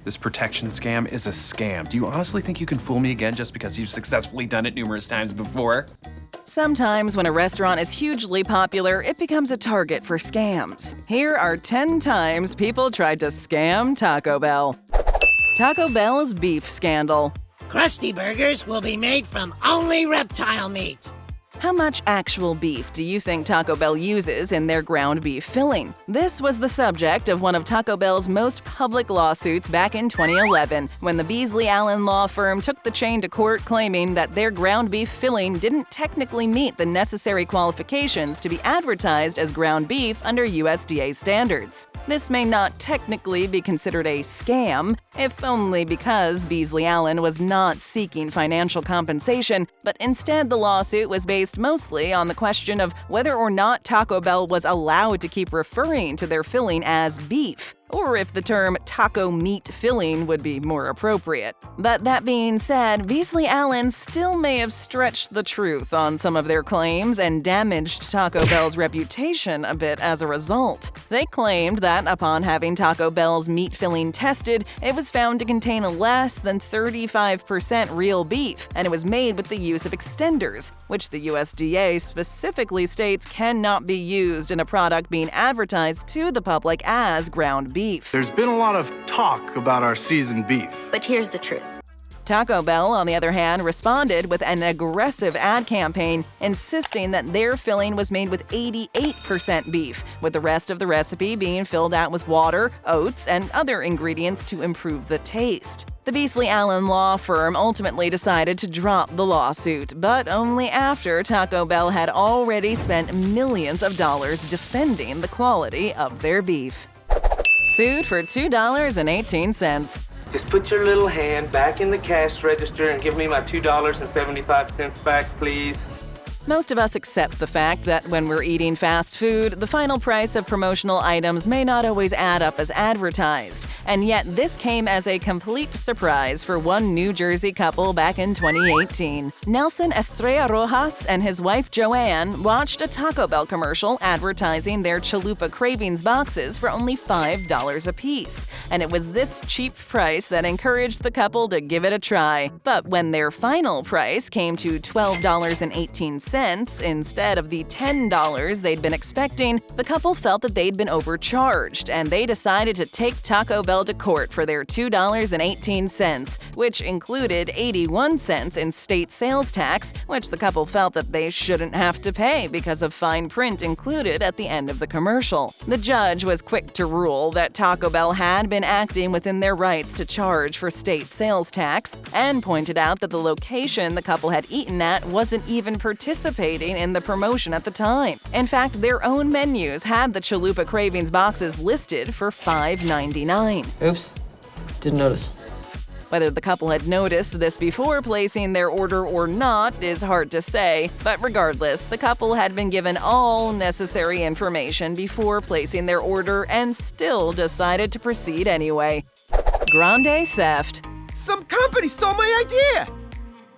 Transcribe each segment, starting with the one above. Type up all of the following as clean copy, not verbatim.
This protection scam is a scam. Do you honestly think you can fool me again just because you've successfully done it numerous times before? Sometimes when a restaurant is hugely popular, it becomes a target for scams. Here are 10 times people tried to scam Taco Bell. Taco Bell's beef scandal. Krusty Burgers will be made from only reptile meat. How much actual beef do you think Taco Bell uses in their ground beef filling? This was the subject of one of Taco Bell's most public lawsuits back in 2011, when the Beasley Allen law firm took the chain to court claiming that their ground beef filling didn't technically meet the necessary qualifications to be advertised as ground beef under USDA standards. This may not technically be considered a scam, if only because Beasley Allen was not seeking financial compensation, but instead the lawsuit was based mostly on the question of whether or not Taco Bell was allowed to keep referring to their filling as beef, or if the term taco meat filling would be more appropriate. But that being said, Beasley Allen still may have stretched the truth on some of their claims and damaged Taco Bell's reputation a bit as a result. They claimed that upon having Taco Bell's meat filling tested, it was found to contain less than 35% real beef, and it was made with the use of extenders, which the USDA specifically states cannot be used in a product being advertised to the public as ground beef. There's been a lot of talk about our seasoned beef. But here's the truth. Taco Bell, on the other hand, responded with an aggressive ad campaign, insisting that their filling was made with 88% beef, with the rest of the recipe being filled out with water, oats, and other ingredients to improve the taste. The Beasley Allen law firm ultimately decided to drop the lawsuit, but only after Taco Bell had already spent millions of dollars defending the quality of their beef. Sued for $2.18. Just put your little hand back in the cash register and give me my $2.75 back, please. Most of us accept the fact that when we're eating fast food, the final price of promotional items may not always add up as advertised. And yet this came as a complete surprise for one New Jersey couple back in 2018. Nelson Estrella Rojas and his wife Joanne watched a Taco Bell commercial advertising their Chalupa Cravings boxes for only $5 a piece. And it was this cheap price that encouraged the couple to give it a try. But when their final price came to $12.18, instead of the $10 they'd been expecting, the couple felt that they'd been overcharged, and they decided to take Taco Bell to court for their $2.18, which included 81 cents in state sales tax, which the couple felt that they shouldn't have to pay because of fine print included at the end of the commercial. The judge was quick to rule that Taco Bell had been acting within their rights to charge for state sales tax, and pointed out that the location the couple had eaten at wasn't even participating in the promotion at the time. In fact, their own menus had the Chalupa Cravings boxes listed for $5.99. Oops, didn't notice. Whether the couple had noticed this before placing their order or not is hard to say, but regardless, the couple had been given all necessary information before placing their order and still decided to proceed anyway. Grande Theft. Some company stole my idea!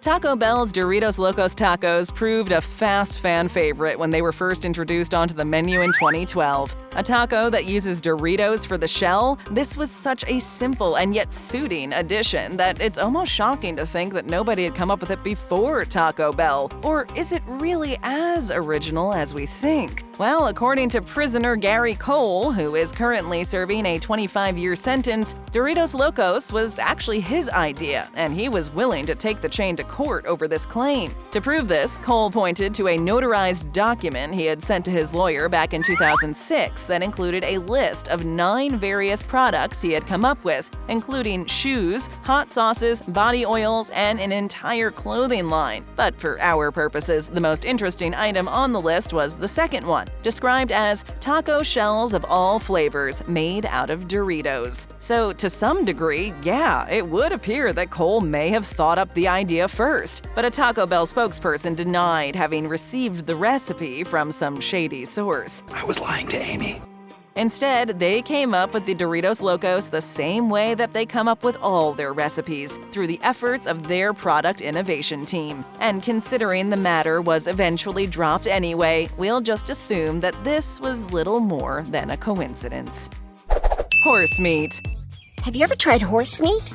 Taco Bell's Doritos Locos Tacos proved a fast fan favorite when they were first introduced onto the menu in 2012. A taco that uses Doritos for the shell, this was such a simple and yet suiting addition that it's almost shocking to think that nobody had come up with it before Taco Bell. Or is it really as original as we think? Well, according to prisoner Gary Cole, who is currently serving a 25-year sentence, Doritos Locos was actually his idea, and he was willing to take the chain to court over this claim. To prove this, Cole pointed to a notarized document he had sent to his lawyer back in 2006 that included a list of 9 various products he had come up with, including shoes, hot sauces, body oils, and an entire clothing line. But for our purposes, the most interesting item on the list was the second one, described as taco shells of all flavors made out of Doritos. So to some degree, yeah, it would appear that Cole may have thought up the idea first, but a Taco Bell spokesperson denied having received the recipe from some shady source. I was lying to Amy. Instead, they came up with the Doritos Locos the same way that they come up with all their recipes, through the efforts of their product innovation team. And considering the matter was eventually dropped anyway, we'll just assume that this was little more than a coincidence. Horse meat. Have you ever tried horse meat?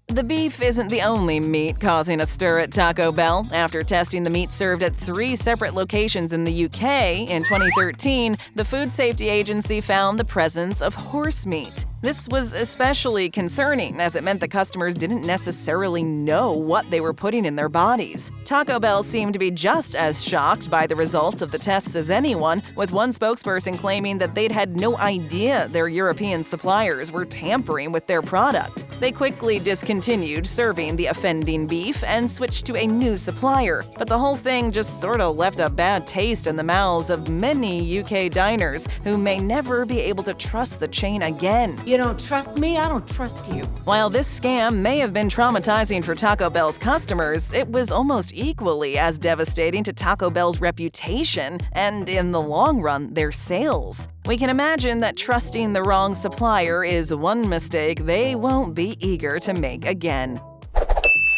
The beef isn't the only meat causing a stir at Taco Bell. After testing the meat served at 3 separate locations in the UK in 2013, the Food Safety Agency found the presence of horse meat. This was especially concerning, as it meant the customers didn't necessarily know what they were putting in their bodies. Taco Bell seemed to be just as shocked by the results of the tests as anyone, with one spokesperson claiming that they'd had no idea their European suppliers were tampering with their product. They quickly discontinued serving the offending beef and switched to a new supplier, but the whole thing just sort of left a bad taste in the mouths of many UK diners who may never be able to trust the chain again. You don't trust me, I don't trust you. While this scam may have been traumatizing for Taco Bell's customers, it was almost equally as devastating to Taco Bell's reputation and, in the long run, their sales. We can imagine that trusting the wrong supplier is one mistake they won't be eager to make again.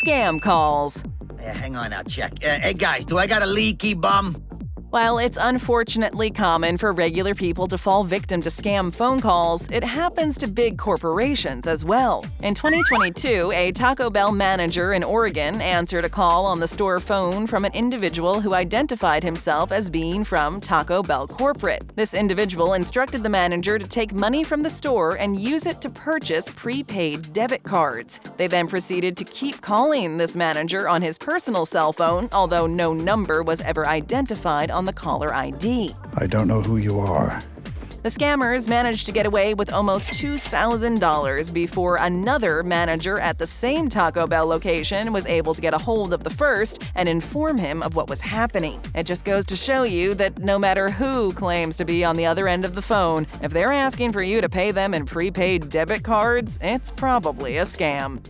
Scam calls. Hang on, I'll check. Hey guys, do I got a leaky bum? While it's unfortunately common for regular people to fall victim to scam phone calls, it happens to big corporations as well. In 2022, a Taco Bell manager in Oregon answered a call on the store phone from an individual who identified himself as being from Taco Bell corporate. This individual instructed the manager to take money from the store and use it to purchase prepaid debit cards. They then proceeded to keep calling this manager on his personal cell phone, although no number was ever identified on the caller ID. I don't know who you are. The scammers managed to get away with almost $2,000 before another manager at the same Taco Bell location was able to get a hold of the first and inform him of what was happening. It just goes to show you that no matter who claims to be on the other end of the phone, if they're asking for you to pay them in prepaid debit cards, it's probably a scam.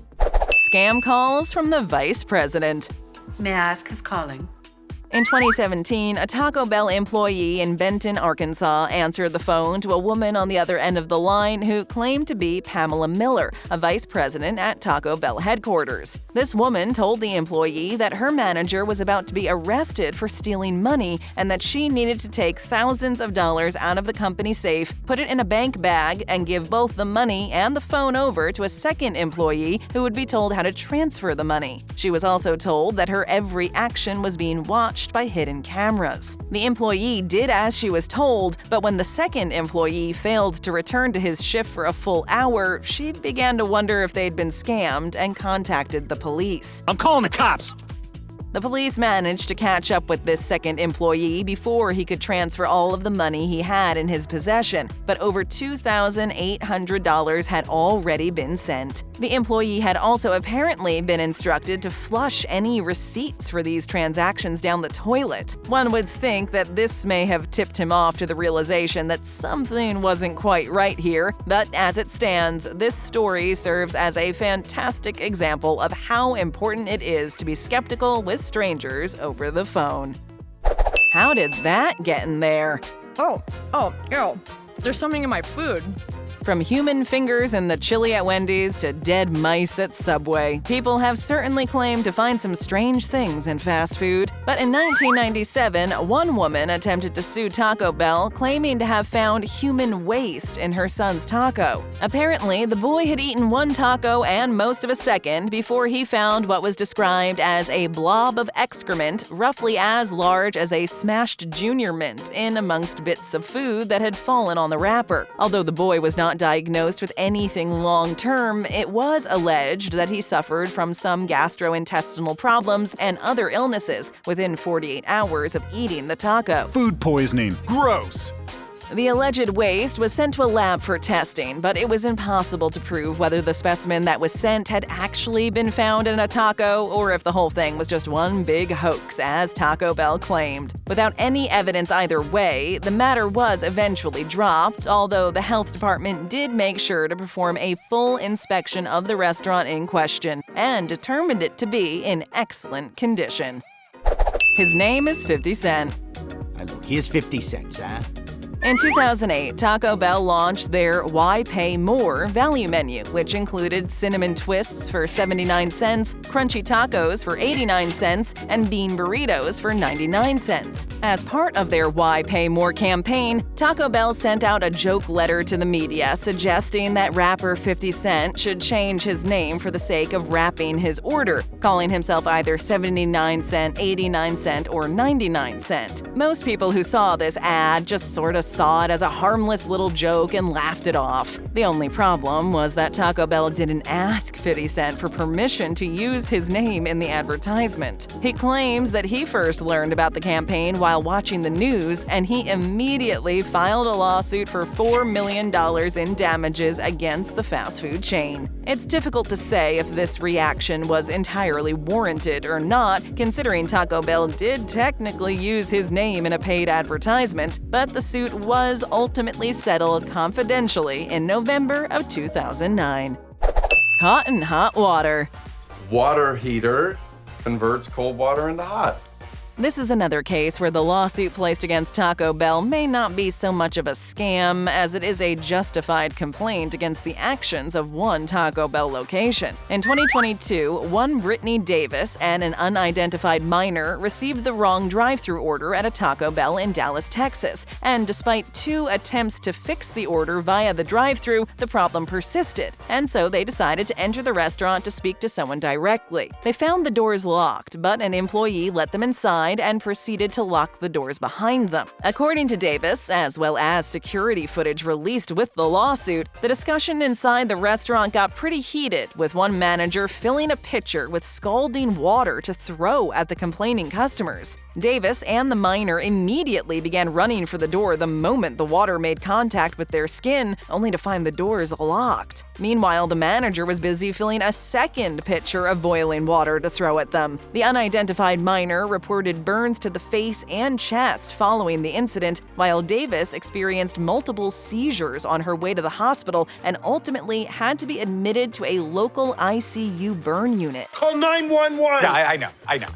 Scam calls from the vice president. May I ask who's calling? In 2017, a Taco Bell employee in Benton, Arkansas, answered the phone to a woman on the other end of the line who claimed to be Pamela Miller, a vice president at Taco Bell headquarters. This woman told the employee that her manager was about to be arrested for stealing money and that she needed to take thousands of dollars out of the company safe, put it in a bank bag, and give both the money and the phone over to a second employee who would be told how to transfer the money. She was also told that her every action was being watched by hidden cameras. The employee did as she was told, but when the second employee failed to return to his shift for a full hour, she began to wonder if they'd been scammed and contacted the police. I'm calling the cops! The police managed to catch up with this second employee before he could transfer all of the money he had in his possession, but over $2,800 had already been sent. The employee had also apparently been instructed to flush any receipts for these transactions down the toilet. One would think that this may have tipped him off to the realization that something wasn't quite right here, but as it stands, this story serves as a fantastic example of how important it is to be skeptical with strangers over the phone. How did that get in there? Ew. There's something in my food. From human fingers in the chili at Wendy's to dead mice at Subway, people have certainly claimed to find some strange things in fast food. But in 1997, one woman attempted to sue Taco Bell, claiming to have found human waste in her son's taco. Apparently, the boy had eaten one taco and most of a second before he found what was described as a blob of excrement roughly as large as a smashed Junior Mint in amongst bits of food that had fallen on the wrapper. Although the boy was not diagnosed with anything long-term, it was alleged that he suffered from some gastrointestinal problems and other illnesses within 48 hours of eating the taco. Food poisoning. Gross. The alleged waste was sent to a lab for testing, but it was impossible to prove whether the specimen that was sent had actually been found in a taco or if the whole thing was just one big hoax, as Taco Bell claimed. Without any evidence either way, the matter was eventually dropped, although the health department did make sure to perform a full inspection of the restaurant in question and determined it to be in excellent condition. His name is 50 Cent. Look, here's 50 cents, huh? In 2008, Taco Bell launched their Why Pay More value menu, which included cinnamon twists for 79 cents, crunchy tacos for 89 cents, and bean burritos for 99 cents. As part of their Why Pay More campaign, Taco Bell sent out a joke letter to the media suggesting that rapper 50 Cent should change his name for the sake of wrapping his order, calling himself either 79 cent, 89 cent, or 99 cent. Most people who saw this ad just sort of saw it as a harmless little joke and laughed it off. The only problem was that Taco Bell didn't ask 50 Cent for permission to use his name in the advertisement. He claims that he first learned about the campaign while watching the news, and he immediately filed a lawsuit for $4 million in damages against the fast food chain. It's difficult to say if this reaction was entirely warranted or not, considering Taco Bell did technically use his name in a paid advertisement, but the suit was ultimately settled confidentially in November of 2009. Caught in hot water. Water heater converts cold water into hot. This is another case where the lawsuit placed against Taco Bell may not be so much of a scam as it is a justified complaint against the actions of one Taco Bell location. In 2022, one Brittany Davis and an unidentified minor received the wrong drive-thru order at a Taco Bell in Dallas, Texas, and despite 2 attempts to fix the order via the drive-thru, the problem persisted, and so they decided to enter the restaurant to speak to someone directly. They found the doors locked, but an employee let them inside and proceeded to lock the doors behind them. According to Davis, as well as security footage released with the lawsuit, the discussion inside the restaurant got pretty heated, with one manager filling a pitcher with scalding water to throw at the complaining customers. Davis and the minor immediately began running for the door the moment the water made contact with their skin, only to find the doors locked. Meanwhile, the manager was busy filling a second pitcher of boiling water to throw at them. The unidentified minor reported burns to the face and chest following the incident, while Davis experienced multiple seizures on her way to the hospital and ultimately had to be admitted to a local ICU burn unit. Call 911! Yeah, I know.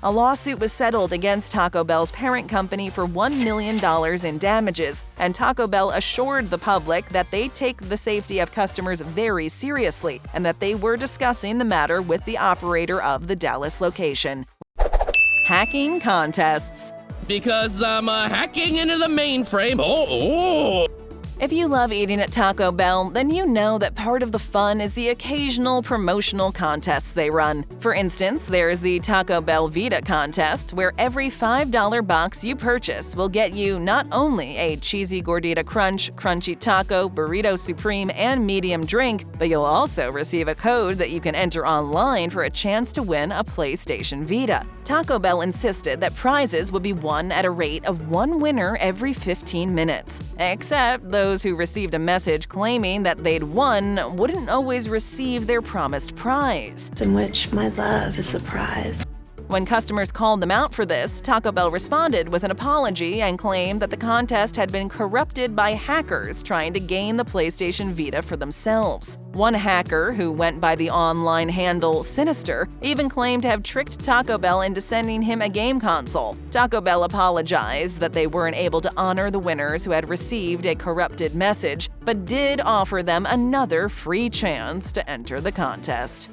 A lawsuit was settled against Taco Bell's parent company for $1 million in damages, and Taco Bell assured the public that they take the safety of customers very seriously and that they were discussing the matter with the operator of the Dallas location. Hacking contests. Because I'm hacking into the mainframe. Oh! If you love eating at Taco Bell, then you know that part of the fun is the occasional promotional contests they run. For instance, there's the Taco Bell Vita contest, where every $5 box you purchase will get you not only a cheesy gordita crunch, crunchy taco, burrito supreme, and medium drink, but you'll also receive a code that you can enter online for a chance to win a PlayStation Vita. Taco Bell insisted that prizes would be won at a rate of 1 winner every 15 minutes. Except those who received a message claiming that they'd won wouldn't always receive their promised prize. In which my love is the prize. When customers called them out for this, Taco Bell responded with an apology and claimed that the contest had been corrupted by hackers trying to gain the PlayStation Vita for themselves. One hacker, who went by the online handle Sinister, even claimed to have tricked Taco Bell into sending him a game console. Taco Bell apologized that they weren't able to honor the winners who had received a corrupted message, but did offer them another free chance to enter the contest.